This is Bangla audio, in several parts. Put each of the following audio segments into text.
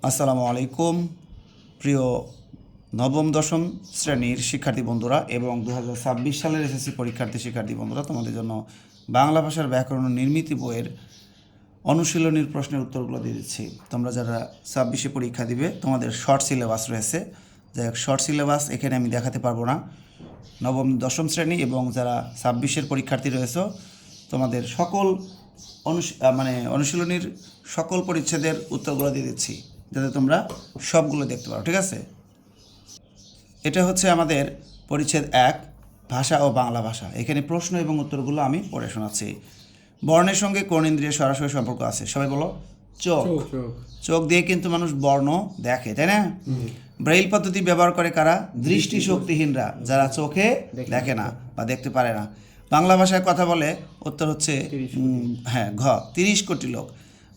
আসসালামু আলাইকুম প্রিয় নবম দশম শ্রেণীর শিক্ষার্থী বন্ধুরা এবং 2026 সালের এসএসসি পরীক্ষার্থী শিক্ষার্থী বন্ধুরা, তোমাদের জন্য বাংলা ভাষার ব্যাকরণ ও নির্মিতি বইয়ের অনুশীলনীর প্রশ্নের উত্তরগুলো দিয়ে দিচ্ছি। তোমরা যারা 26-এ পরীক্ষা দিবে তোমাদের শর্ট সিলেবাস রয়েছে। যাই হোক, শর্ট সিলেবাস এখানে আমি দেখাতে পারবো না। নবম দশম শ্রেণী এবং যারা 26-এর পরীক্ষার্থী রয়েছে তোমাদের সকল অনুশীলনীর সকল পরিচ্ছেদের উত্তরগুলো দিয়ে দিচ্ছি, যাতে তোমরা সবগুলো দেখতে পারো। ঠিক আছে, এটা হচ্ছে আমাদের পরিচ্ছেদ 1, ভাষা ও বাংলা ভাষা। এখানে প্রশ্ন এবং উত্তরগুলো আমি পড়ে শোনাচ্ছি। বর্ণের সঙ্গে কোন ইন্দ্রিয়ের সরাসরি সম্পর্ক আছে? সবাই বলো। চোখ। চোখ দিয়ে কিন্তু মানুষ বর্ণ দেখে, তাই না? ব্রেইল পদ্ধতি ব্যবহার করে কারা? দৃষ্টিশক্তিহীনরা, যারা চোখে দেখে না বা দেখতে পারে না। বাংলা ভাষায় কথা বলে, উত্তর হচ্ছে ঘ 30 কোটি লোক।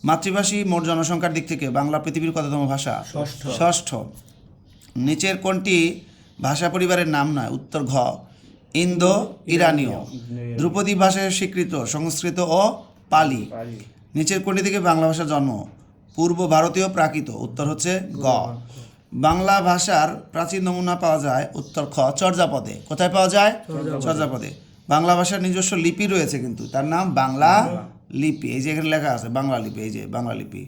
মাতৃভাষী মোট জনসংখ্যার দিক থেকে বাংলা পৃথিবীর কততম ভাষা? ষষ্ঠ। নিচের কোনটি ভাষা পরিবারের নাম নয়? উত্তর ঘ ইন্দো ইরানীয়। ধ্রুপদী ভাষায় স্বীকৃত সংস্কৃত ও পালি। নিচের কোনটি থেকে বাংলা ভাষার জন্ম? পূর্ব ভারতীয় প্রাকৃত। উত্তর হচ্ছে গ। বাংলা ভাষার প্রাচীন নমুনা পাওয়া যায়, উত্তর খ চর্যাপদে। কোথায় পাওয়া যায়? চর্যাপদে। বাংলা ভাষার নিজস্ব লিপি রয়েছে, কিন্তু তার নাম বাংলা লিপি। এই যে এখানে লেখা আছে বাংলা লিপি, এই যে বাংলা লিপি।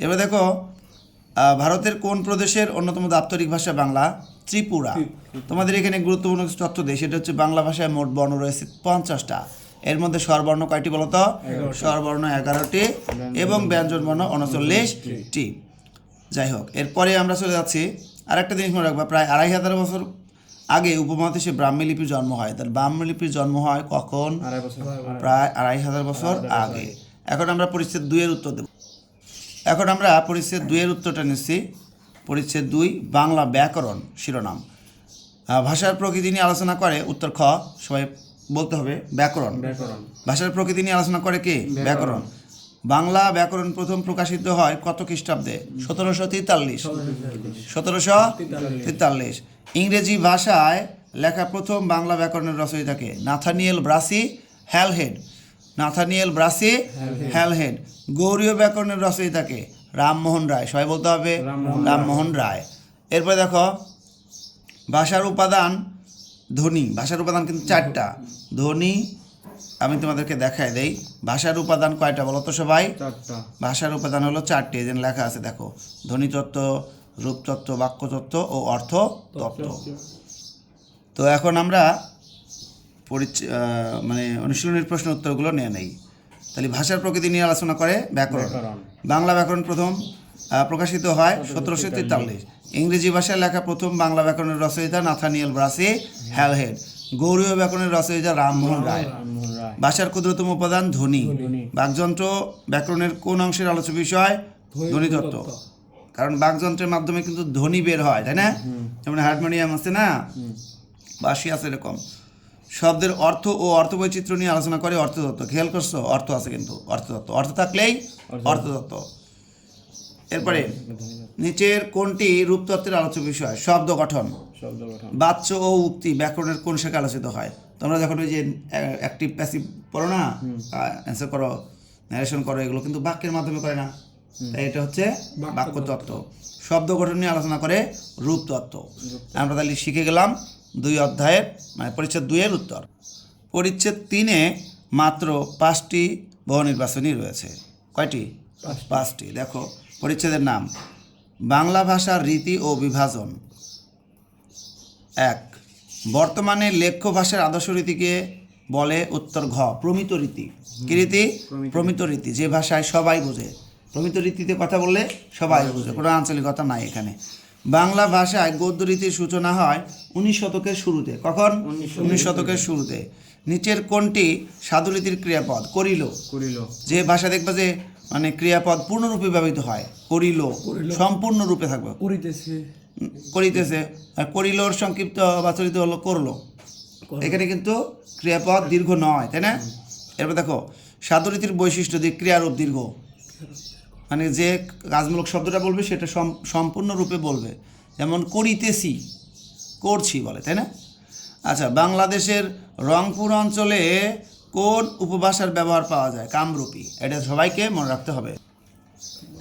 এবার দেখো, ভারতের কোন প্রদেশের অন্যতম দাপ্তরিক ভাষা বাংলা? ত্রিপুরা। তোমাদের এখানে গুরুত্বপূর্ণ কিছু তথ্য দেয়, সেটা হচ্ছে বাংলা ভাষায় মোট বর্ণ রয়েছে 50টা। এর মধ্যে স্বরবর্ণ কয়টি বলো তো? স্বরবর্ণ 11টি এবং ব্যঞ্জন বর্ণ 39টি। যাই হোক, এরপরে আমরা চলে যাচ্ছি আরেকটা জিনিস মনে রাখবা। প্রায় 2500 বছর আগে উপমহাদেশে ব্রাহ্মী লিপির জন্ম হয়। তার ব্রাহ্মী লিপির জন্ম হয় কখন? প্রায় 2500 বছর আগে। এখন আমরা পরিচ্ছেদ 2 এর উত্তর দেব। এখন আমরা পরিচ্ছেদ 2 এর উত্তরটা নিচ্ছি। পরিচ্ছেদ 2 বাংলা ব্যাকরণ শিরোনাম। ভাষার প্রকৃতি নিয়ে আলোচনা করে, উত্তর খ। সবাই বলতে হবে ব্যাকরণ। ভাষার প্রকৃতি নিয়ে আলোচনা করে কে? ব্যাকরণ। বাংলা ব্যাকরণ প্রথম প্রকাশিত হয় কত খ্রিস্টাব্দে? 1743। ইংরেজি ভাষায় লেখা প্রথম বাংলা ব্যাকরণের রচয়িতাকে? Nathaniel Brassey Halhed. গৌড়ীয় ব্যাকরণের রচয়িতাকে? রামমোহন রায়। সবাই বলতে হবে রামমোহন রায়। এরপরে দেখো, ভাষার উপাদান ধ্বনি। ভাষার উপাদান কিন্তু 4টা। ধ্বনি আমি তোমাদেরকে দেখাই দেই। ভাষার উপাদান কয়টা বলো তো সবাই? 4টা। ভাষার উপাদান হলো 4টি, যেন লেখা আছে দেখো। ধ্বনিতত্ত্ব, রূপতত্ত্ব, বাক্যতত্ত্ব ও অর্থতত্ত্ব। তো এখন আমরা অনুশীলনের প্রশ্ন উত্তরগুলো নিয়ে নেই। তাহলে ভাষার প্রকৃতি নিয়ে আলোচনা করে ব্যাকরণ। বাংলা ব্যাকরণ প্রথম প্রকাশিত হয় 1743। ইংরেজি ভাষায় লেখা প্রথম বাংলা ব্যাকরণের রচয়িতা নাথানিয়েল ব্রাসি হ্যালহেড। গৌড়ীয় ব্যাকরণের রচয়িতা রামমোহন রায়। ভাষার ক্ষুদ্রতম উপাদান ধ্বনি। বাকযন্ত্র ব্যাকরণের কোন অংশের আলোচ্য বিষয়? ধ্বনিতত্ত্ব। কারণ বাকযন্ত্রের মাধ্যমে কিন্তু ধ্বনি বের হয়, তাই না? যেমন হারমোনিয়াম আছে না, বাঁশি আছে, এরকম। শব্দের অর্থ ও অর্থবৈচিত্র্য নিয়ে আলোচনা করে অর্থতত্ত্ব। খেয়াল করছো? অর্থ আছে কিন্তু অর্থতত্ত্ব, অর্থ থাকলেই অর্থতত্ত্ব। এরপরে নিচের কোনটি রূপতত্ত্বের আলোচ্য বিষয়? শব্দ গঠন। বাচ্য ও উক্তি ব্যাকরণের কোন শাখা আলোচিত হয়? তোমরা যখন ওই যে অ্যাক্টিভ প্যাসিভ পড়ো না, অ্যান্সার করো, ন্যারেশন করো, এগুলো কিন্তু বাক্যের মাধ্যমে করে না, তাই এটা হচ্ছে বাক্যতত্ত্ব। শব্দ গঠন নিয়ে আলোচনা করে রূপতত্ত্ব। আমরা তাহলে শিখে গেলাম 2 অধ্যায়ের পরিচ্ছেদ 2 এর উত্তর। পরিচ্ছেদ 3-এ মাত্র 5টি বহু নির্বাচনী রয়েছে। কয়টি? 5টি। দেখো পরিচ্ছেদের নাম। বাংলা ভাষার রীতি ও বিভাজন। 1, বর্তমানে লেখ্য ভাষার আদর্শ রীতিকে বলে? উত্তর ঘ প্রমিত রীতি। কি রীতি? প্রমিত রীতি, যে ভাষায় সবাই বোঝে। প্রমিত রীতিতে কথা বললে সবাই বোঝে, কোনো আঞ্চলিকতা নাই এখানে। বাংলা ভাষায় গদ্য রীতির সূচনা হয় 19 শতকের শুরুতে। কখন? 19 শতকের শুরুতে। নিচের কোনটি সাধুরীতির ক্রিয়াপদ? করিল। যে ভাষা দেখবা যে ক্রিয়াপদ পূর্ণরূপে ব্যবহৃত হয়, করিল, সম্পূর্ণ রূপে থাকবে করিতেছে। আর করিলোর সংক্ষিপ্ত বাচরিত হলো করলো। এখানে কিন্তু ক্রিয়াপদ দীর্ঘ নয়, তাই না? এরপর দেখো, সাধুরীতির বৈশিষ্ট্য যে ক্রিয়ারূপ দীর্ঘ, যে কাজমূলক শব্দটা বলবে সেটা সম্পূর্ণ রূপে বলবে। যেমন করিতেছি, করছি বলে, তাই না? আচ্ছা, বাংলাদেশের রংপুর অঞ্চলে কোন উপভাষার ব্যবহার পাওয়া যায়? কামরূপী। এটা সবাইকে মনে রাখতে হবে।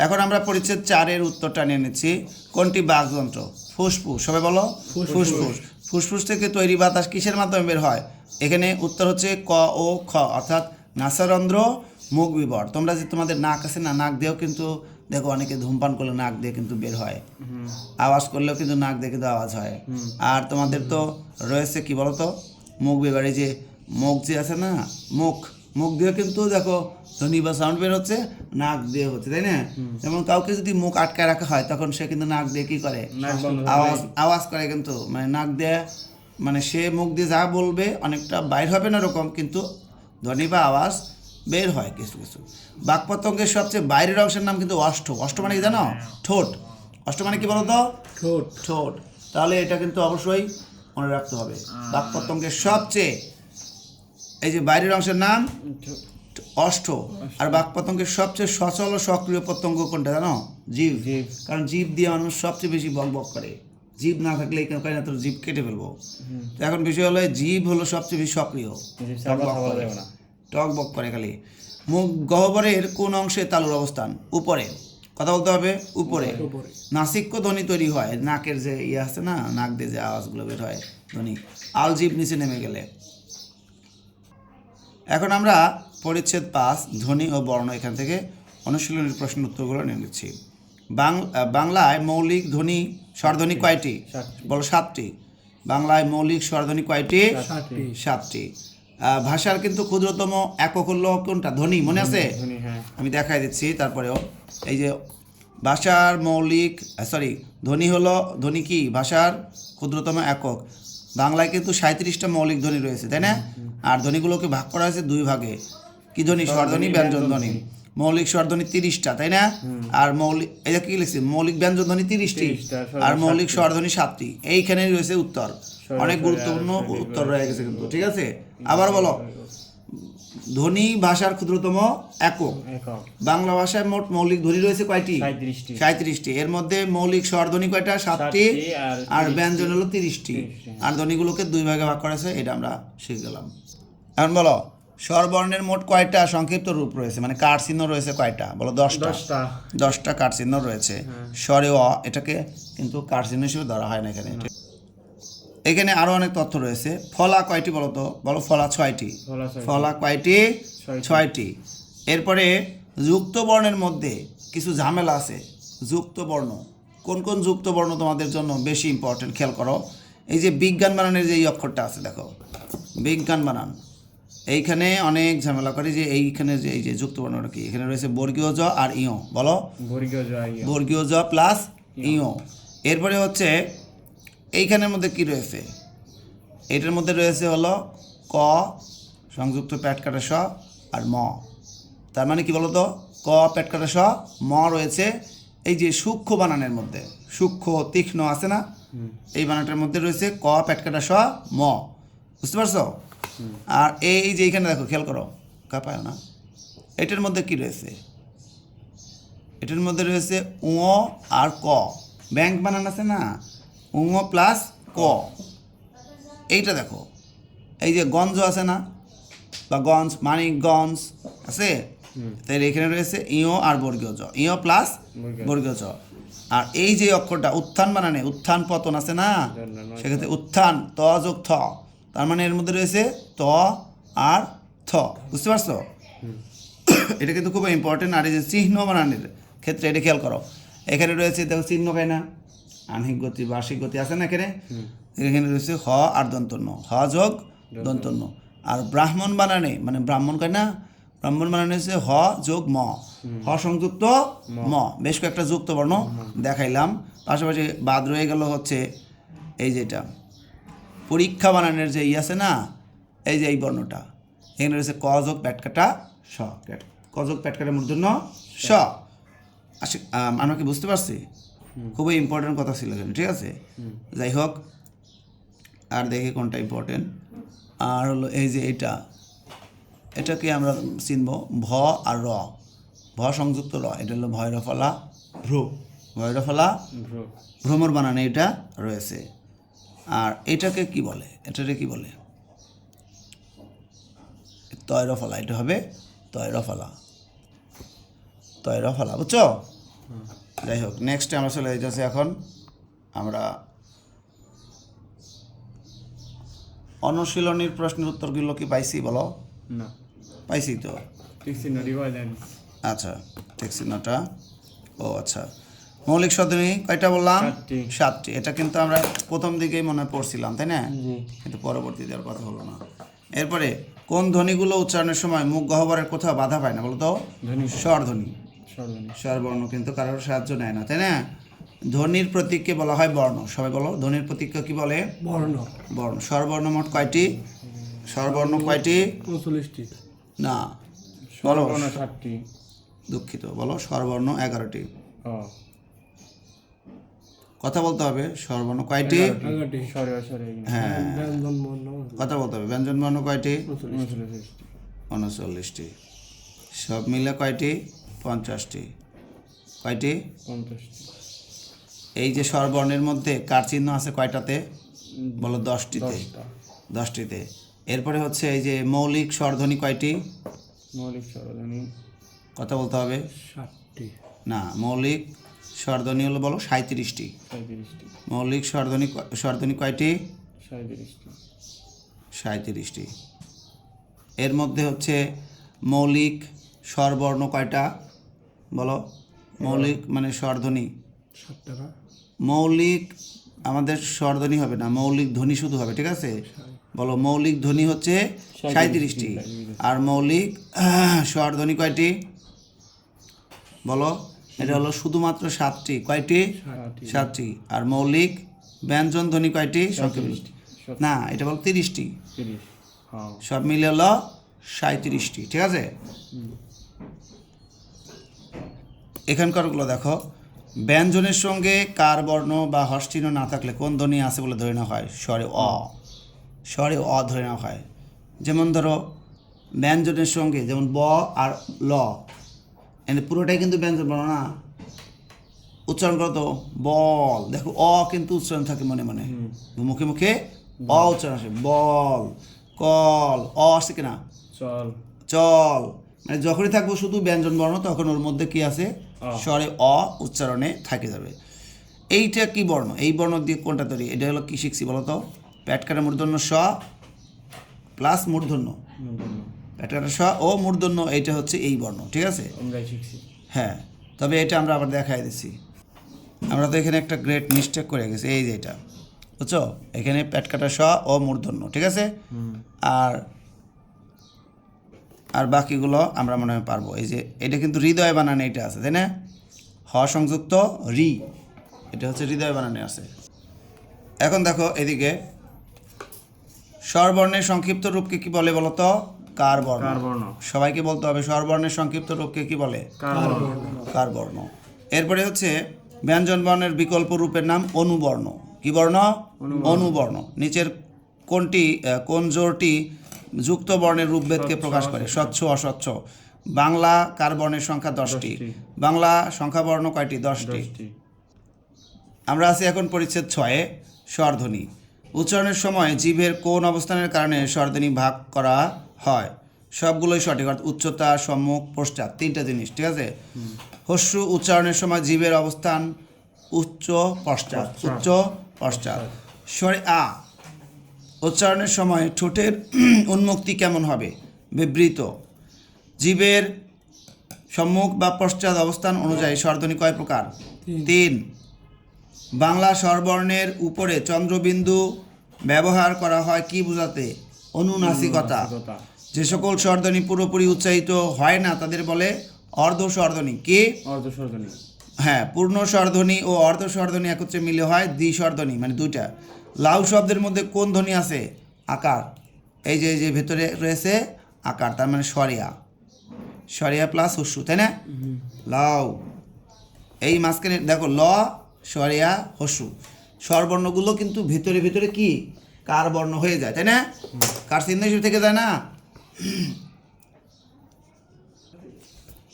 এখন আমরা পরিচ্ছেদ 4-এর উত্তরটা নিয়ে নিচ্ছি। কোনটি বাকযন্ত্র? ফুসফুস। সবাই বলো ফুসফুস। ফুসফুস থেকে তৈরি বাতাস কিসের মাধ্যমে বের হয়? এখানে উত্তর হচ্ছে ক ও খ, অর্থাৎ নাসারন্ধ্র, মুখ বিবর। তোমরা যে তোমাদের নাক আছে না, নাক দিয়েও কিন্তু দেখো অনেকে ধূমপান করলে নাক দিয়ে কিন্তু বের হয়, আওয়াজ করলেও কিন্তু নাক দিয়ে কিন্তু আওয়াজ হয়। আর তোমাদের তো রয়েছে কি বলো তো, মুখ বিবর। এই যে মুখ যে আছে না, মুখ দিয়ে কিন্তু দেখো ধ্বনি বা সাউন্ড বের হচ্ছে, নাক দিয়ে হচ্ছে, তাই না? যেমন কাউকে যদি মুখ আটকায় রাখা হয় তখন সে কিন্তু নাক দিয়ে কি করে, আওয়াজ করে, কিন্তু মানে নাক দিয়ে, মানে সে মুখ দিয়ে যা বলবে অনেকটা বাইর হবে না এরকম, কিন্তু ধ্বনি বা আওয়াজ বের হয় কিছু কিছু। বাকপতঙ্গের সবচেয়ে বাইরের অংশের নাম কিন্তু অষ্ট। অষ্ট মানে কি জানো? ঠোঁট। অষ্ট মানে কি বলো তো? ঠোঁট। তাহলে এটা কিন্তু অবশ্যই মনে রাখতে হবে। বাকপতঙ্গের সবচেয়ে এই যে বাইরের অংশের নাম অষ্ট। আর বাকপতঙ্গের সবচেয়ে সচল ও সক্রিয় পতঙ্গ কোনটা জানো? জীব। কারণ জীব দিয়ে মানুষ সবচেয়ে বেশি বক বক করে। জীব না থাকলে কেন না, তোর জীব কেটে ফেলবো। তো এখন বিষয় হলো জীব হলো সবচেয়ে বেশি সক্রিয়, টক বক করে খালি। মুখ গহ্বরের কোন অংশে তালুর অবস্থান? উপরে। কথা বলতে হবে, উপরে। নাসিক্য ধ্বনি তৈরি হয়, নাকের যে ইয়ে আছে না, নাক দিয়ে যে আওয়াজগুলো বের হয় ধ্বনি, আলজিভ নিচে নেমে গেলে। এখন আমরা পরিচ্ছেদ 5 ধ্বনি ও বর্ণ, এখান থেকে অনুশীলনের প্রশ্ন উত্তরগুলো নিয়ে নিচ্ছি। বাংলায় মৌলিক ধ্বনি স্বরধ্বনি কয়টি? বলো 7টি। বাংলায় মৌলিক স্বরধ্বনি কয়টি? 7টি। ভাষার কিন্তু ক্ষুদ্রতম একক হলো কোনটা? ধ্বনি। মনে আছে? আমি দেখাই দিচ্ছি তারপরেও। এই যে ভাষার মৌলিক ধ্বনি হলো, ধ্বনি কি ভাষার ক্ষুদ্রতম একক। বাংলায় কিন্তু 37টা মৌলিক ধ্বনি রয়েছে, তাই না? আর ধ্বনিগুলোকে ভাগ করা হয়েছে 2 ভাগে। কি ধ্বনি? স্বরধ্বনি, ব্যঞ্জন ধ্বনি। মৌলিক স্বরধ্বনি 30টা, তাই না? আর মৌলিক, এটা কি লিখছি? মৌলিক ব্যঞ্জন ধ্বনি 30টি আর মৌলিক স্বরধ্বনি 7টি। এইখানেই রয়েছে উত্তর। অনেক গুরুত্বপূর্ণ উত্তর রয়ে গেছে কিন্তু, ঠিক আছে? আবার বলো, ধ্বনি ভাষার ক্ষুদ্রতম একক। বাংলা ভাষায় মোট মৌলিক ধ্বনি রয়েছে কয়টি? 37টি। এর মধ্যে মৌলিক স্বরধ্বনি কয়টা? 7টি। আর ব্যঞ্জন হলো 30টি। আর ধ্বনিগুলোকে 2 ভাগে ভাগ করা হয়েছে, এটা আমরা শিখে গেলাম। এখন বলো, স্বরবর্ণের মোট কয়টা সংক্ষিপ্ত রূপ রয়েছে, মানে কাঠ চিহ্ন রয়েছে কয়টা? বলো 10টা কাঠ চিহ্ন রয়েছে। স্বরে অ, এটাকে কিন্তু কাঠ চিহ্ন হিসেবে ধরা হয় না এখানে। এখানে আরো অনেক তথ্য রয়েছে। ফলা কয়টি বলো তো? বলো ফলা 6টি। ফলা কয়টি? 6টি। এরপরে যুক্ত বর্ণের মধ্যে কিছু ঝামেলা আছে। যুক্ত বর্ণ, কোন কোন যুক্ত বর্ণ তোমাদের জন্য বেশি ইম্পর্টেন্ট? খেয়াল করো। এই যে বিজ্ঞান বানানের যে এই অক্ষরটা আছে, দেখো বিজ্ঞান বানান, এইখানে অনেক ঝামেলা করে। যে এইখানে যে এই যে যুক্ত বর্ণটা কি, এখানে রয়েছে বর্গীয় জ আর ইয়। বলো বর্গীয় জ প্লাস ইয়। এরপরে হচ্ছে এইখানের মধ্যে কি রয়েছে? এটার মধ্যে রয়েছে হলো ক সংযুক্ত প্যাট কাটা স আর ম। তার মানে কি বলতো? ক প্যাট কাটা স, ম রয়েছে এই যে সূক্ষ্ম বানানের মধ্যে। সূক্ষ্ম তীক্ষ্ণ আছে না, এই বানানটার মধ্যে রয়েছে ক প্যাট কাটা স, ম। বুঝতে পারছো? আর এই যে এইখানে দেখো, খেয়াল করো, কাঁপায় না, এটার মধ্যে কি রয়েছে? এটার মধ্যে রয়েছে উ আর ক। ব্যাংক বানান আছে না, উ প্লাস ক। এইটা দেখো, এই যে গঞ্জ আছে না, বা গঞ্জ, মানিকগঞ্জ আছে, তাই এখানে রয়েছে ইয় আর বর্গীয় জ, ইয় প্লাস বর্গীয় জ। আর এই যে অক্ষরটা উত্থান বানানে, উত্থান পতন আছে না, সেক্ষেত্রে উত্থান ত যোগ থ, তার মানে এর মধ্যে রয়েছে ত আর থ। বুঝতে পারছো? এটা কিন্তু খুব ইম্পর্টেন্ট। আর এই যে চিহ্ন বানানের ক্ষেত্রে এটা খেয়াল করো, এখানে রয়েছে দেখো চিহ্ন খাই না, আংশিক গতি, বার্ষিক গতি আছে না এখানে। এখানে রয়েছে হ আর দন্তন্য, হ যোগ দন্তন্য। আর ব্রাহ্মণ বানানে, মানে ব্রাহ্মণ কয় না, ব্রাহ্মণ বানানে হচ্ছে হ যোগ ম, হ সংযুক্ত ম। বেশ কয়েকটা যুক্ত বর্ণ দেখাইলাম। পাশাপাশি বাদ রয়ে গেল হচ্ছে এই যেটা পরীক্ষা বানানের যে আছে না, এই যে এই বর্ণটা, এখানে রয়েছে ক যোগ প্যাট কাটা স, ক যোগ প্যাট কাটা মূর্ধন্য স। আমরা কি বুঝতে পারছি? খুবই ইম্পর্টেন্ট কথা ছিল এখানে, ঠিক আছে? যাই হোক, আর দেখি কোনটা ইম্পর্টেন্ট। আর হলো এই যে এটাকে আমরা চিনব ভ আর র, ভ সংযুক্ত র, এটা হলো ভৈরফলা ভ্রু, ভৈরফলা ভ্রমর বানানে এটা রয়েছে। আর এটাকে কি বলে? এটাকে কি বলে? তৈরফলা, এটা হবে তৈরফলা, তৈরফলা। বুঝছো? যাই হোক, নেক্সটে আমরা চলে যাচ্ছি। এখন আমরা অনুশীলনীর প্রশ্নের উত্তরগুলো কি পাইছি বলো? না, পাইছি তো। ঠিক চিহ্ন রিভাইলেন্স। আচ্ছা, ঠিক চিহ্নটা। ও আচ্ছা, মৌলিক সর্বনী কয়টা বললাম? 7টি। এটা কিন্তু আমরা প্রথম দিকেই মনে পড়ছিলাম, তাই না? কিন্তু পরবর্তীতে আর কথা হলো না। এরপরে কোন ধ্বনিগুলো উচ্চারণের সময় মুখ গহ্বরের কোথাও বাধা পায় না বলো তো? স্বরধ্বনি। স্বরবর্ণ কিন্তু কারোর সাহায্য নেয় না, তাই না? ধ্বনির প্রতীককে বলা হয় বর্ণ। সবাই বলো, ধ্বনির প্রতীককে কি বলে? বর্ণ। বর্ণ। স্বরবর্ণ মোট কয়টি? স্বরবর্ণ কয়টি? 39টি। না, বলো। 7টি। দুঃখিত, বলো। স্বরবর্ণ 11টি। ও, কথা বলতে হবে। স্বরবর্ণ কয়টি? 11টি। সরে সরে হ্যাঁ, ব্যঞ্জন বর্ণ কথা বলতে হবে। ব্যঞ্জন বর্ণ কয়টি? 39টি। 39টি। সব মিলে কয়টি? 50টি। কয়টি? 50টি। এই যে স্বরবর্ণের মধ্যে কার চিহ্ন আছে কয়টাতে? বলো। 10টিতে। 10টা। 10টিতে। এরপরে হচ্ছে এই যে মৌলিক স্বরধ্বনি কয়টি? মৌলিক স্বরধ্বনি কথা বলতে হবে। 7টি। না, মৌলিক স্বরধ্বনি হলো বলো 37টি। 37টি। মৌলিক স্বরধ্বনি কয়টি? 37টি। 37টি। এর মধ্যে হচ্ছে মৌলিক স্বরবর্ণ কয়টা বলো? মৌলিক মানে স্বরধ্বনি। 7 টাকা। মৌলিক আমাদের স্বরধ্বনি হবে না, মৌলিক ধ্বনি শুধু হবে, ঠিক আছে? বলো, মৌলিক ধ্বনি হচ্ছে 37টি। আর মৌলিক স্বরধ্বনি কয়টি বলো? এটা হলো শুধুমাত্র 7টি। কয়টি? 7টি। আর মৌলিক ব্যঞ্জন ধ্বনি কয়টি? না, এটা বলো 30টি। 30। হ্যাঁ। সব মিলে হলো 37টি, ঠিক আছে? এখানকারগুলো দেখো। ব্যঞ্জনের সঙ্গে কার বর্ণ বা হর্ষচিহ্ন না থাকলে কোন ধ্বনি আছে বলে ধরে নেওয়া হয়? স্বরে অ। স্বরে অ ধরে নেওয়া হয়। যেমন ধরো ব্যঞ্জনের সঙ্গে, যেমন ব আর ল, এখানে পুরোটাই কিন্তু ব্যঞ্জন বর্ণ না। উচ্চারণ করো তো, বল। দেখো অ কিন্তু উচ্চারণ থাকে মনে মনে, মুখে মুখে অ উচ্চারণ আসে। বল, কল, অ আসছে কিনা? চল। চল। মানে যখনই থাকবো শুধু ব্যঞ্জন বর্ণ, তখন ওর মধ্যে কি আছে? স্বরে অ উচ্চারণে থাকে যাবে। এইটা কি বর্ণ? এই বর্ণ দিয়ে কোনটা তৈরি? এটা হলো কি শিখছি বলো তো? প্যাটকাটা মূর্ধন্য স প্লাস মূর্ধন্য। প্যাটকাটা স ও মূর্ধন্য, এইটা হচ্ছে এই বর্ণ, ঠিক আছে? আমরাই শিখছি। হ্যাঁ, তবে এটা আমরা আবার দেখাই দিচ্ছি। আমরা তো এখানে একটা গ্রেট মিস্টেক করে গেছি। এই যে এটা, বুঝছো? এখানে প্যাটকাটা স ও মূর্ধন্য, ঠিক আছে? আর বাকিগুলো আমরা মনে হয় পারবো। এই যে এটা কিন্তু হৃদয় বানানে এটা আছে, তাই না? হ সংযুক্ত রি, এটা হচ্ছে হৃদয় বানানে আছে। এখন দেখো এদিকে, স্বরবর্ণের সংক্ষিপ্ত রূপকে কি বলে বলো তো? কার বর্ণ। সবাইকে বলতে হবে, স্বরবর্ণের সংক্ষিপ্ত রূপকে কি বলে? কার বর্ণ। এরপরে হচ্ছে ব্যঞ্জন বর্ণের বিকল্প রূপের নাম অনুবর্ণ। কি বর্ণ? অনুবর্ণ। নিচের কোন জোড়টি যুক্ত বর্ণের রূপভেদকে প্রকাশ করে? স্বচ্ছ, অস্বচ্ছ। বাংলা কার বর্ণের সংখ্যা 10টি। বাংলা সংখ্যা বর্ণ কয়টি? 10টি। আমরা আছি এখন পরিচ্ছেদ 6-এ, স্বরধ্বনি। উচ্চারণের সময় জিভের কোন অবস্থানের কারণে স্বরধ্বনি ভাগ করা হয়? সবগুলোই সঠিক, অর্থাৎ উচ্চতা, সম্মুখ, পশ্চাৎ, 3টা জিনিস, ঠিক আছে? হস্যু উচ্চারণের সময় জিভের অবস্থান উচ্চ পশ্চাৎ, উচ্চ পশ্চাৎ। স্বরে আ উচ্চারণের সময় ঠোঁটের উন্মুক্তি কেমন হবে? বিবৃত। জিভের সম্মুখ বা পশ্চাৎ অবস্থান অনুযায়ী স্বরধ্বনি কয় প্রকার? 3। বাংলা স্বরবর্ণের উপরে চন্দ্রবিন্দু ব্যবহার করা হয় কি বোঝাতে? অনুনাসিকতা। যে সকল স্বরধ্বনি পুরোপুরি উচ্চারিত হয় না তাদের বলে অর্ধ স্বরধ্বনি। কি? অর্ধ স্বরধ্বনি। হ্যাঁ, পূর্ণ স্বরধ্বনি ও অর্ধ স্বরধ্বনি একত্রে মিলে হয় দ্বিস্বরধ্বনি, মানে 2টা। লাউ শব্দের মধ্যে কোন ধ্বনি আছে? আকার। এই যে ভেতরে রয়েছে আকার, তার মানে স্বরিয়া। স্বরিয়া প্লাস হস্যু, তাই না? লাউ। এই মাঝখানে দেখো ল, স্বরিয়া, হস্যু। স্বরবর্ণগুলো কিন্তু ভিতরে ভিতরে কি কার বর্ণ হয়ে যায়, তাই না? কার চিহ্ন হিসেবে থেকে যায় না?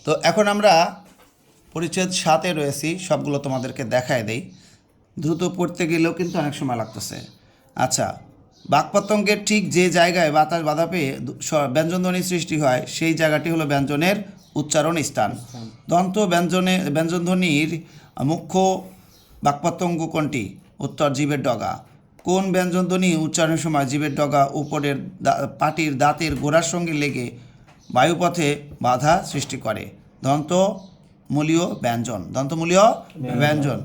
তো এখন আমরা পরিচ্ছেদ 7-এ রয়েছি, সবগুলো তোমাদেরকে দেখায় দেই। দ্রুত পড়তে গেলেও কিন্তু অনেক সময় লাগতেছে। আচ্ছা, বাকপতঙ্গের ঠিক যে জায়গায় বাতাস বাধা পেয়ে ব্যঞ্জনধ্বনি সৃষ্টি হয় সেই জায়গাটি হলো ব্যঞ্জনের উচ্চারণ স্থান। দন্ত ব্যঞ্জনধ্বনির মুখ্য বাক্যাঙ্গ কোনটি? উত্তর জিভের ডগা। কোন ব্যঞ্জনধ্বনি উচ্চারণের সময় জিভের ডগা উপরের পাটির দাঁতের গোড়ার সঙ্গে লেগে বায়ুপথে বাধা সৃষ্টি করে? দন্তমূলীয় ব্যঞ্জন। দন্তমূলীয় ব্যঞ্জন।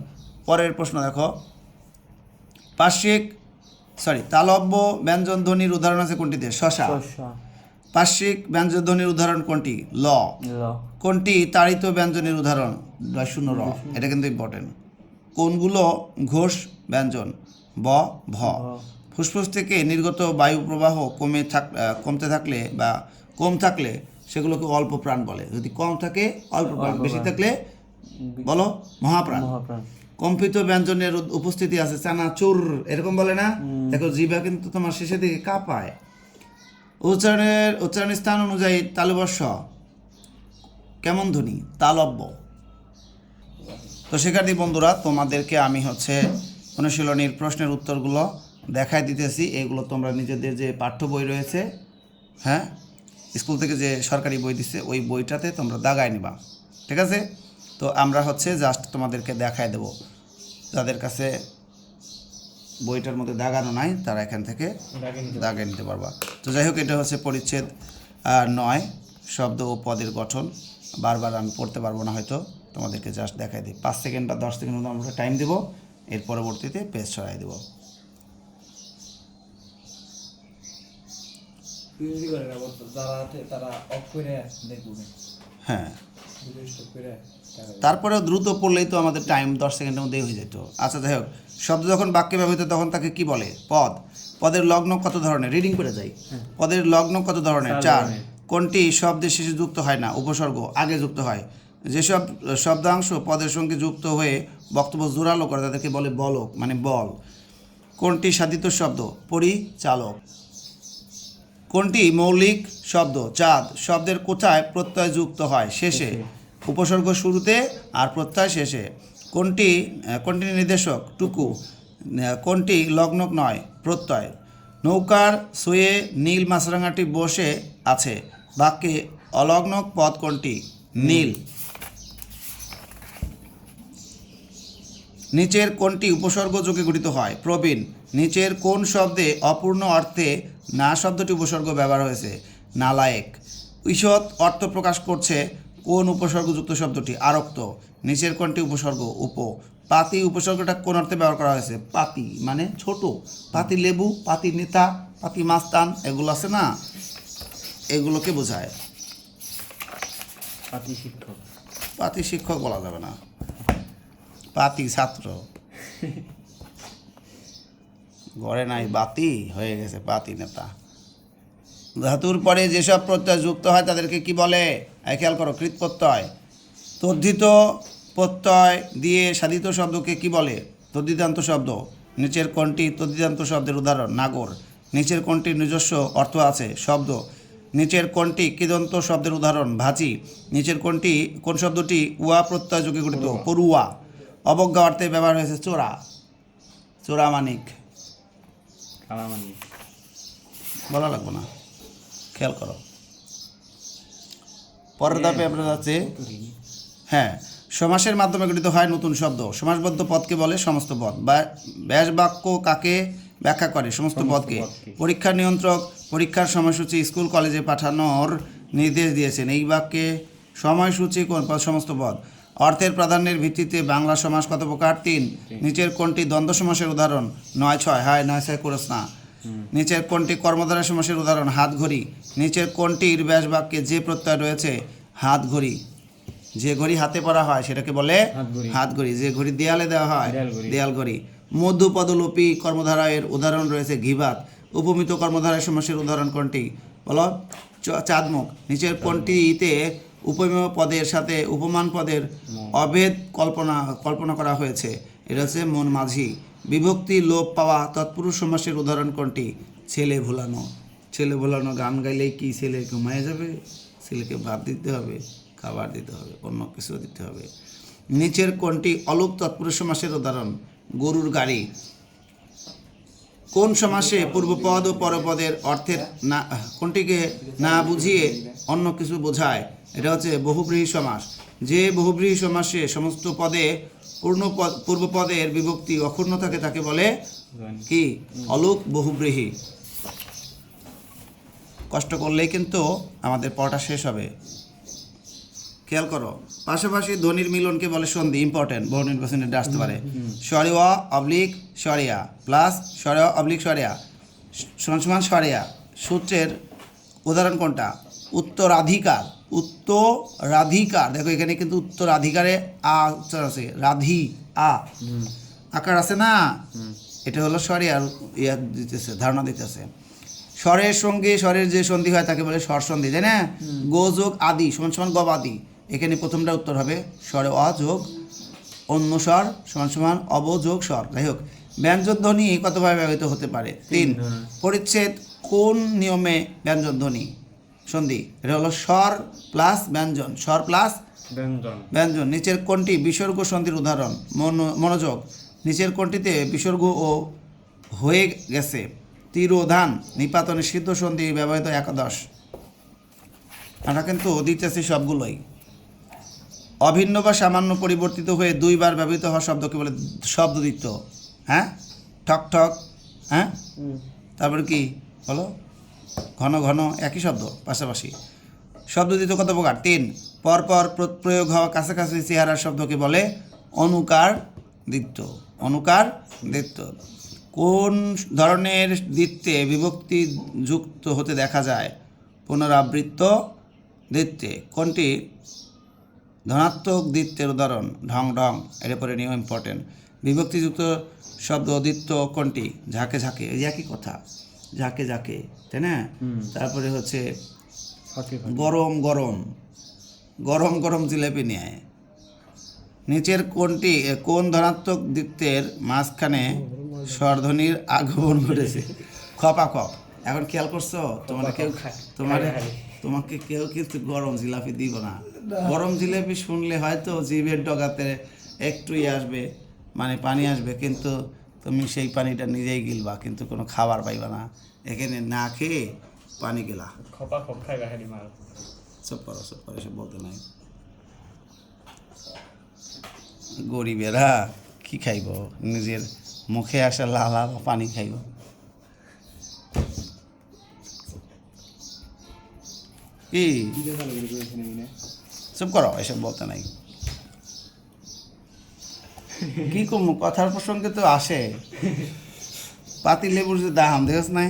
পরের প্রশ্ন দেখো, তালব্য ব্যঞ্জনধ্বনির উদাহরণ আছে কোনটিতে? শশা। শসা। পার্শ্বিক ব্যঞ্জনধ্বনির উদাহরণ কোনটি? ল। ল। কোনটি তাড়িত ব্যঞ্জনের উদাহরণ? শূন্য র। এটা কিন্তু ইম্পর্টেন্ট। কোনগুলো ঘোষ ব্যঞ্জন? ব, ভ। ফুসফুস থেকে নির্গত বায়ু প্রবাহ কমতে থাকলে বা কম থাকলে সেগুলোকে অল্প প্রাণ বলে। যদি কম থাকে অল্প প্রাণ, বেশি থাকলে বলো মহাপ্রাণ। মহাপ্রাণ। কম্পিত ব্যঞ্জনের উপস্থিতি আছে চানাচুর, এরকম বলে না? দেখো জিভা কিন্তু তোমার শেষের দিকে কাঁপায়। উচ্চারণ স্থান অনুযায়ী তালবস্য কেমন ধ্বনি? তালব্য। তো শিক্ষার্থী বন্ধুরা, তোমাদেরকে আমি অনুশীলনীর প্রশ্নের উত্তরগুলো দেখাই দিতেছি। এগুলো তোমরা নিজেদের যে পাঠ্য বই রয়েছে, হ্যাঁ, স্কুল থেকে যে সরকারি বই দিচ্ছে ওই বইটাতে তোমরা দাগায় নিবা, ঠিক আছে? তো আমরা জাস্ট তোমাদেরকে দেখাই দেব। যাদের কাছে বইটার মধ্যে দাগানো নাই তারা এখান থেকে দাগে নিতে পারবা। তো যাই হোক, এটা পরিচ্ছেদ 9, শব্দ ও পদের গঠন। বারবার আমি পড়তে পারবো না, হয়তো তোমাদেরকে জাস্ট দেখাই দিই। 5 সেকেন্ড বা 10 সেকেন্ড মতো আমরা টাইম দেবো, এর পরবর্তীতে পেজ সরাই দেবো। হ্যাঁ, তারপরেও দ্রুত পড়লেই তো আমাদের টাইম 10 সেকেন্ডের মধ্যেই হয়ে যেত। আচ্ছা, যাই হোক, শব্দ যখন বাক্যে ব্যবহৃত তখন তাকে কি বলে? পদ। পদের লগ্ন কত ধরনের? রিডিং করে যাই। পদের লগ্ন কত ধরনের? 4। কোনটি শব্দের শেষে যুক্ত হয় না? উপসর্গ আগে যুক্ত হয়। যেসব শব্দাংশ পদের সঙ্গে যুক্ত হয়ে বক্তব্য জোরালো করে তাদেরকে বলে বলক, মানে বল। কোনটি সাধিত শব্দ? পরিচালক। কোনটি মৌলিক শব্দ? চাঁদ। শব্দের কোথায় প্রত্যয় যুক্ত হয়? শেষে। উপসর্গ শুরুতে আর প্রত্যয় শেষে। কোনটি নির্দেশক? টুকু। কোনটি লগ্নক নয়? প্রত্যয়। নৌকার সুয়ে নীল মাছরাঙাটি বসে আছে। বাক্যে অলগ্নক পদ কোনটি? নীল। নিচের কোনটি উপসর্গ যোগে গঠিত হয়? প্রবীণ। নিচের কোন শব্দে অপূর্ণ অর্থে না শব্দটি উপসর্গ ব্যবহার হয়েছে? নালায়েক। ঈষৎ অর্থ প্রকাশ করছে কোন উপসর্গযুক্ত শব্দটি? আরক্ত। নিচের কোনটি উপসর্গ? উপ। পাতি উপসর্গটা কোন অর্থে ব্যবহার করা হয়েছে? পাতি মানে ছোট। পাতি লেবু, পাতি নেতা, পাতি মাস্তান, এগুলো আছে না, এগুলোকে বোঝায়। পাতি শিক্ষক। পাতি শিক্ষক বলা যাবে না, পাতি ছাত্র। ঘরে নাই বাতি, হয়ে গেছে পাতি নেতা। ধাতুর পরে যেসব প্রত্যয় যুক্ত হয় তাদেরকে কি বলে? খেয়াল করো, কৃৎ প্রত্যয়। তদ্ধিত প্রত্যয় দিয়ে সাধিত শব্দকে কি বলে? তদ্ধিতান্ত শব্দ। নিচের কোনটি তদ্ধিতান্ত শব্দের উদাহরণ? নাগর। নিচের কোনটির নিজস্ব অর্থ আছে? শব্দ। নিচের কোনটি কৃদন্ত শব্দের উদাহরণ? ভাজি। নিচের কোন শব্দটি উয়া প্রত্যয় যোগে গঠিত? পড়ুয়া। অবজ্ঞা অর্থে ব্যবহার হয়েছে চোরা। চোরামানিক বলা লাগবে না, খেয়াল করো। পরের ধাপে আপনার আছে, হ্যাঁ, সমাসের মাধ্যমে গঠিত হয় নতুন শব্দ। সমাসবদ্ধ পদকে বলে সমস্ত পদ। ব্যাস বাক্য কাকে ব্যাখ্যা করে? সমস্ত পদকে। পরীক্ষার নিয়ন্ত্রক পরীক্ষার সময়সূচি স্কুল কলেজে পাঠানোর নির্দেশ দিয়েছেন। এই বাক্যে সময়সূচি কোন পদ? সমস্ত পদ। অর্থের প্রাধান্যের ভিত্তিতে বাংলা সমাস কত প্রকার? 3। নিচের কোনটি দ্বন্দ্ব সমাসের উদাহরণ? 9-6। হায় 9-6 করস না। নিচের কোনটি কর্মধারয় সমাসের উদাহরণ? হাত ঘড়ি। নিচের কোনটির ব্যাস বাক্যে যে প্রত্যয় রয়েছে? হাত ঘড়ি। যে ঘড়ি হাতে পরা হয় সেটাকে বলে হাত ঘড়ি। যে ঘড়ি দেয়ালে দেওয়া হয় দেয়াল ঘড়ি। মধ্যপদলোপী কর্মধারয়ের উদাহরণ রয়েছে ঘিবাত। উপমিত কর্মধারয় সমাসের উদাহরণ কোনটি? বলো। চাঁদমুখ। নিচের কোনটিতে উপমেয় পদের সাথে উপমান পদের অভেদ কল্পনা করা হয়েছে? এটা হচ্ছে মন মাঝি। বিভক্তি লোপ পাওয়া তৎপুরুষ সমাসের উদাহরণ কোনটি? ছেলে ভোলানো। ছেলে ভোলানো গান গাইলেই কি ছেলে ঘুমায় যাবে? ছেলেকে ভাত দিতে হবে, খাবার দিতে হবে, অন্য কিছু দিতে হবে। নিচের কোনটি অলোপ তৎপুরুষ সমাসের উদাহরণ? গরুর গাড়ি। কোন সমাসে পূর্বপদ ও পরপদের অর্থের কোনটিকে না বুঝিয়ে অন্য কিছু বোঝায়? এটা হচ্ছে বহুব্রীহি সমাস। যে বহুব্রীহি সমাসে সমস্ত পদে পূর্ব পদের বিভক্তি অক্ষুণ্ণ থাকে তাকে বলে কি অলুক বহুব্রীহি। কষ্ট করলেই কিন্তু আমাদের পড়াটা শেষ হবে। খেয়াল করো, পাশাপাশি ধ্বনির মিলনকে বলে সন্ধি। ইম্পর্টেন্ট, বহু নির্বাচনে আসতে পারে। সরিয়া অবলিক সরিয়া প্লাস সরিয়া অবলিক সরিয়া সমান সমান সরিয়া। সূত্রের উদাহরণ কোনটা? উত্তরাধিকার। উত্তরাধিকার, দেখো এখানে কিন্তু উত্তরাধিকারে আ উচ্চারণ আছে, রাধি আ আকার আছে না, এটা হলো সরিয়ার ইয়া দিতেছে, ধারণা দিতেছে। স্বরের সঙ্গে স্বরের যে সন্ধি হয় তাকে বলে স্বর সন্ধি, তাই না? গো যোগ আদি সমান সমান গবাদি। এখানে প্রথমটা উত্তর হবে স্বরে অ যোগ অন্য স্বর সমান সমান অব যোগ স্বর। যাই হোক, ব্যঞ্জন ধ্বনি কতভাবে ব্যবহৃত হতে পারে? 3। পরিচ্ছেদ কোন নিয়মে ব্যঞ্জন ধ্বনি সন্ধি? এটা হলো স্বর প্লাস ব্যঞ্জন, স্বর প্লাস ব্যঞ্জন। ব্যঞ্জন। নিচের কোনটি বিসর্গ সন্ধির উদাহরণ? মনোযোগ, নিচের কোনটিতে বিসর্গ ও হয়ে গেছে? তিরোধান, নিপাতনে সিদ্ধ সন্ধি ব্যবহৃত একাদশ। আমরা কিন্তু দিতেছি সবগুলোই। অভিন্ন বা সামান্য পরিবর্তিত হয়ে দুইবার ব্যবহৃত হওয়া শব্দকে বলে শব্দদ্বিত্ব। হ্যাঁ, ঠক ঠক, হ্যাঁ, তারপরে কি বলো? ঘন ঘন, একই শব্দ পাশাপাশি। শব্দদ্বিত্ব কত প্রকার? 3। পরপর প্রয়োগ হওয়া কাছাকাছি চেহারার শব্দকে বলে অনুকার দ্বিত্ব। অনুকার দ্বিত্ব। কোন ধরনের দ্বিত্বে বিভক্তি যুক্ত হতে দেখা যায়? পুনরাবৃত্ত দ্বিত্বে। কোনটি ধনাত্মক দ্বিত্বের উদাহরণ? ঢং ঢং, এর পরে নিয়ম ইম্পর্টেন্ট। বিভক্তিযুক্ত শব্দ দ্বিত্ব কোনটি? ঝাঁকে ঝাঁকে, এই একই কথা, ঝাঁকে ঝাঁকে, তাই না? তারপরে হচ্ছে গরম গরম, গরম গরম জিলেপি নিয়ে। নিচের কোনটি কোন ধনাত্মক দ্বিত্বের মাঝখানে স্বরধ্বনির আগমন ঘটেছে? খপা খপ। এখন খেয়াল করছো? তোমাকে কেউ কিন্তু গরম জিলাপি দিব না। গরম জিলাপি শুনলে হয়তো জিভের ডগাতে একটু আসবে, মানে পানি আসবে, কিন্তু তুমি সেই পানিটা নিজেই গিলবা, কিন্তু কোনো খাবার পাইবা না। এখানে না খেয়ে পানি গেলা। খপা খপ খাইবা হেডি মার। সব করো এসব বলতে নাই। গরিবেরা কি খাইব? নিজের মুখে আসা লাল লাল পানি খাইব। কি চুপ করো, এসব বলতে নাই। কি কমু, কথার প্রসঙ্গে তো আসে। পাতি লেবুর যে দাম দেখছ নাই?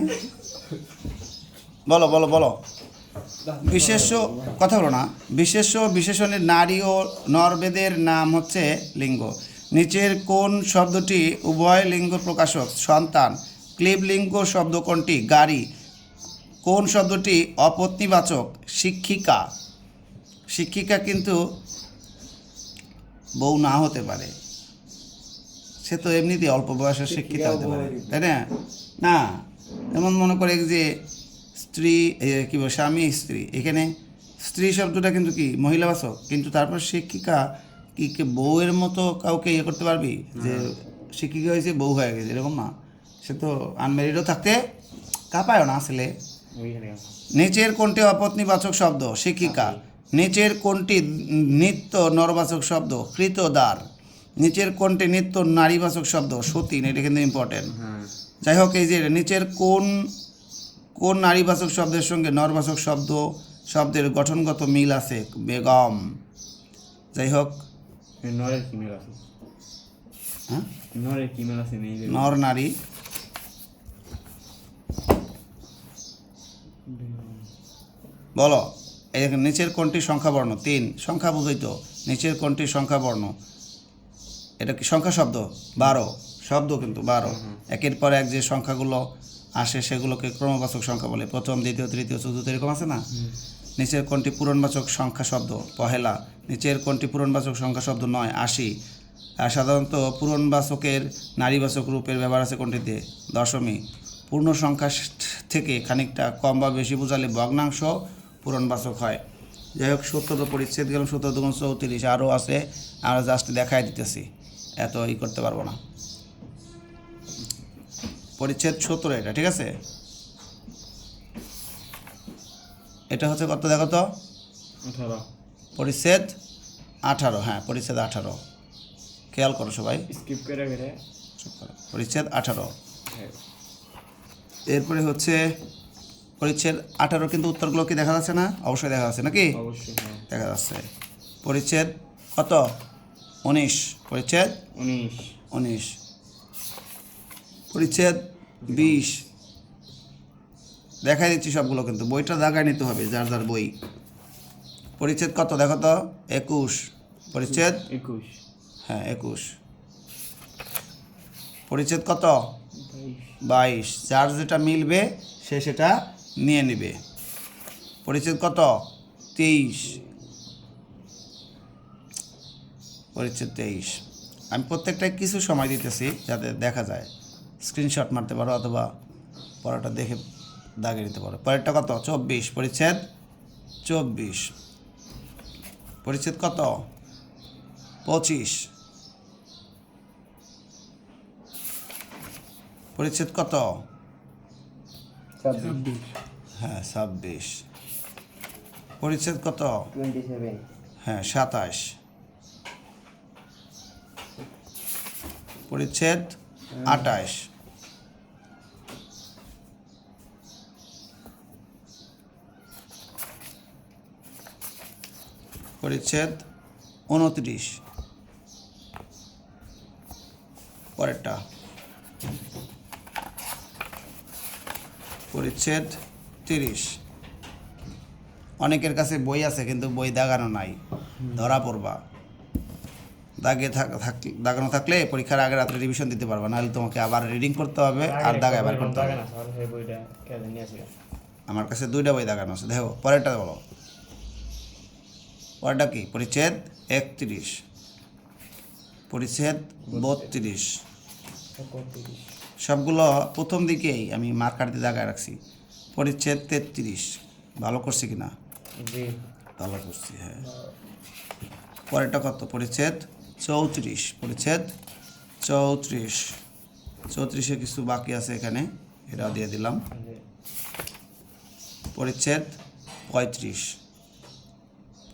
বলো বলো বলো। বিশেষ্য কথা বলো না। বিশেষ্য বিশেষণের নারী ও নরভেদের নাম হচ্ছে লিঙ্গ। নিচের কোন শব্দটি উভয় লিঙ্গ প্রকাশক? সন্তান। ক্লীবলিঙ্গ শব্দ কোনটি? গাড়ি। কোন শব্দটি অপত্নীবাচক? শিক্ষিকা। শিক্ষিকা কিন্তু বউ না হতে পারে, সে তো এমনিতেই অল্প বয়সে শিক্ষিতা হতে পারে, তাই না? না, যেমন মনে করে যে স্ত্রী, কী বল, স্বামী স্ত্রী, এখানে স্ত্রী শব্দটা কিন্তু কি মহিলাবাচক, কিন্তু তারপর শিক্ষিকা কি বউয়ের মতো কাউকে ইয়ে করতে পারবি যে শিক্ষিকা হয়েছে বউ হয়ে গেছে, এরকম না। সে তো আনম্যারিডও থাকতে কাঁপায় না আসলে। নিচের কোনটি অপত্নীবাচক শব্দ? শিক্ষিকা। নিচের কোনটি নিত্য নরবাচক শব্দ? কৃতদার। নিচের কোনটি নিত্য নারীবাচক শব্দ? সতীন। এটা কিন্তু ইম্পর্টেন্ট। যাই হোক, এই যে নিচের কোন নারীবাচক শব্দের সঙ্গে নরবাচক শব্দের গঠনগত মিল আছে? বেগম। যাই হোক, নরের কি মিল আছে? হ্যাঁ, নরের কি মিল আছে? নর নারী। বলো, এই দেখেন, নিচের কোনটি সংখ্যাবর্ণ? 3। সংখ্যা বুঝই তো। নিচের কোনটি সংখ্যাবর্ণ? এটা কি সংখ্যা শব্দ? 12 শব্দ, কিন্তু 12। একের পর এক যে সংখ্যাগুলো আসে সেগুলোকে ক্রমবাচক সংখ্যা বলে। প্রথম, দ্বিতীয়, তৃতীয়, চতুর্থ, এরকম আছে না? নিচের কোনটি পূরণবাচক সংখ্যা শব্দ? পহেলা। নিচের কোনটি পূরণবাচক সংখ্যা শব্দ নয়? 80। আর সাধারণত পূরণবাচকের নারীবাচক রূপের ব্যবহার আছে কোনটিতে? দশমী। পূর্ণ সংখ্যা থেকে খানিকটা কম বা বেশি বোঝালে ভগ্নাংশ পূরণবাচক হয়। যাই হোক, 17 পরিচ্ছেদ গেলাম, 17 × 34 আরও আছে, আমরা জাস্ট দেখাই দিতেছি, এত করতে পারবো না। পরিচ্ছেদ 17 এটা, ঠিক আছে? এটা হচ্ছে কত দেখো তো? 18 পরিচ্ছেদ 18, হ্যাঁ পরিচ্ছেদ 18, খেয়াল করো সবাই, স্কিপ করে করে চুপ করো। পরিচ্ছেদ 18। হ্যাঁ এরপরে হচ্ছে পরিচ্ছেদ 18, কিন্তু উত্তরগুলো কি দেখা যাচ্ছে না? অবশ্যই দেখা যাচ্ছে নাকি? অবশ্যই হ্যাঁ দেখা যাচ্ছে। পরিচ্ছেদ কত? 19, পরিচ্ছেদ 19 19, পরিচ্ছেদ 20, দেখাই দিচ্ছি সবগুলো, কিন্তু বইটা দাগায় নিতে হবে যার যার বই। পরিচ্ছেদ কত দেখো তো? 21, পরিচ্ছেদ 21 হ্যাঁ 21, পরিচ্ছেদ কত? 22 22, যার যেটা মিলবে সে সেটা নিয়ে নেবে। পরিচ্ছেদ কত? 23, পরিচ্ছেদ 23। আমি প্রত্যেকটায় কিছু সময় দিতেছি যাতে দেখা যায়, স্ক্রিনশট মারতে পারো অথবা পড়াটা দেখে দাগে নিতে পারো। পরেরটা কত? 24, পরিচ্ছেদ 24, পরিচ্ছেদ কত? 25, পরিচ্ছেদ কত? 26 হ্যাঁ 26, পরিচ্ছেদ কত? 27 হ্যাঁ 27, পরিচ্ছেদ 28, পরিচ্ছেদ 29, পরেরটা পরিচ্ছেদ 30। অনেকের কাছে বই আছে কিন্তু বই দাগানো নাই, ধরা পড়বা। দাগানো থাকলে পরীক্ষার আগে রাত্রে রিভিশন দিতে পারবা, নাহলে তোমাকে আবার রিডিং করতে হবে আর দাগায় বার করতে হবে। না স্যার সেই বইটা কেটে নিয়ে আসি আমার কাছে 2টা বই দাগানো আছে, দেখো পরেরটা বলো। পরেরটা কি? পরিচ্ছেদ 31, পরিচ্ছেদ 32, সবগুলো প্রথম দিকেই আমি মার্কার দিয়ে দাগায় রাখছি। পরিচ্ছেদ 33, ভালো করছি কি না? জি ভালো করছি, হ্যাঁ। পরেরটা কত? পরিচ্ছেদ 34, পরিচ্ছেদ 34, 34-এ কিছু বাকি আছে এখানে, এটাও দিয়ে দিলাম। জি পরিচ্ছেদ 35,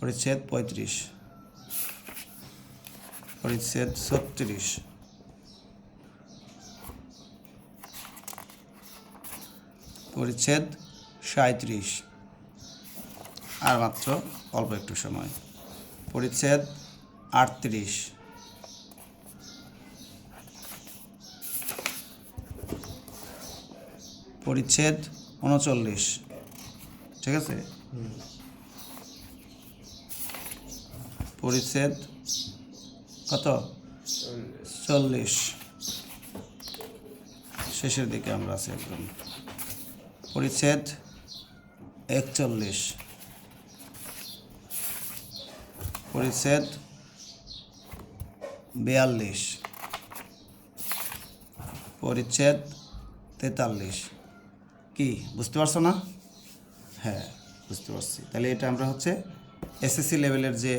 পরিচ্ছেদ 35, পরিচ্ছেদ 36, পরিচ্ছেদ 37, আর মাত্র অল্প একটু সময়। পরিচ্ছেদ 38, পরিচ্ছেদ 39, ঠিক আছে। পরিচ্ছেদ কত? 40, শেষের দিকে আমরা আছি একদম। পরিচ্ছেদ 41, পরিচ্ছেদ 42, পরিচ্ছেদ 43। কি বুঝতে পারছো না? হ্যাঁ বুঝতে পারছি। তাহলে এটা আমরা হচ্ছে এসএসসি লেভেলের যে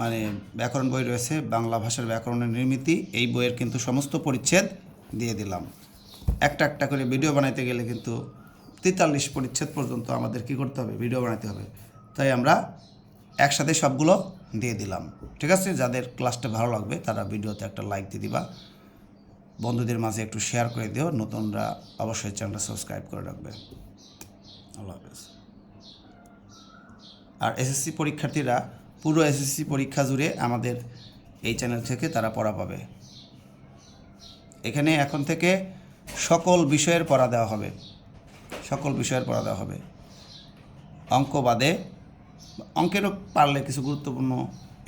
মানে ব্যাকরণ বই রয়েছে, বাংলা ভাষার ব্যাকরণের নির্মিতি, এই বইয়ের কিন্তু সমস্ত পরিচ্ছেদ দিয়ে দিলাম। একটা একটা করে ভিডিও বানাইতে গেলে কিন্তু 43 পরিচ্ছেদ পর্যন্ত আমাদের কি করতে হবে? ভিডিও বানাতে হবে। তাই আমরা একসাথে সবগুলো দিয়ে দিলাম, ঠিক আছে। যাদের ক্লাসটা ভালো লাগবে তারা ভিডিওতে একটা লাইক দিয়ে দিবা, বন্ধুদের মাঝে একটু শেয়ার করে দিও, নতুনরা অবশ্যই চ্যানেলটা সাবস্ক্রাইব করে রাখবে। আল্লাহ হাফেজ। আর এসএসসি পরীক্ষার্থীরা পুরো এসএসসি পরীক্ষা জুড়ে আমাদের এই চ্যানেল থেকে তারা পড়া পাবে। এখানে এখন থেকে সকল বিষয়ের পড়া দেওয়া হবে, সকল বিষয়ের পড়া দেওয়া হবে, অঙ্ক বাদে। অঙ্কেরও পারলে কিছু গুরুত্বপূর্ণ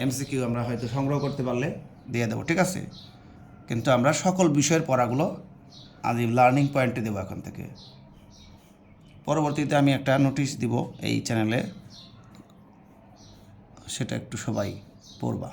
এমসিকিউ আমরা হয়তো সংগ্রহ করতে পারলে দিয়ে দেবো, ঠিক আছে। কিন্তু আমরা সকল বিষয়ের পড়াগুলো আজ লার্নিং পয়েন্টে দেবো এখন থেকে। পরবর্তীতে আমি একটা নোটিশ দিব এই চ্যানেলে, সেটা একটু সবাই পড়বা।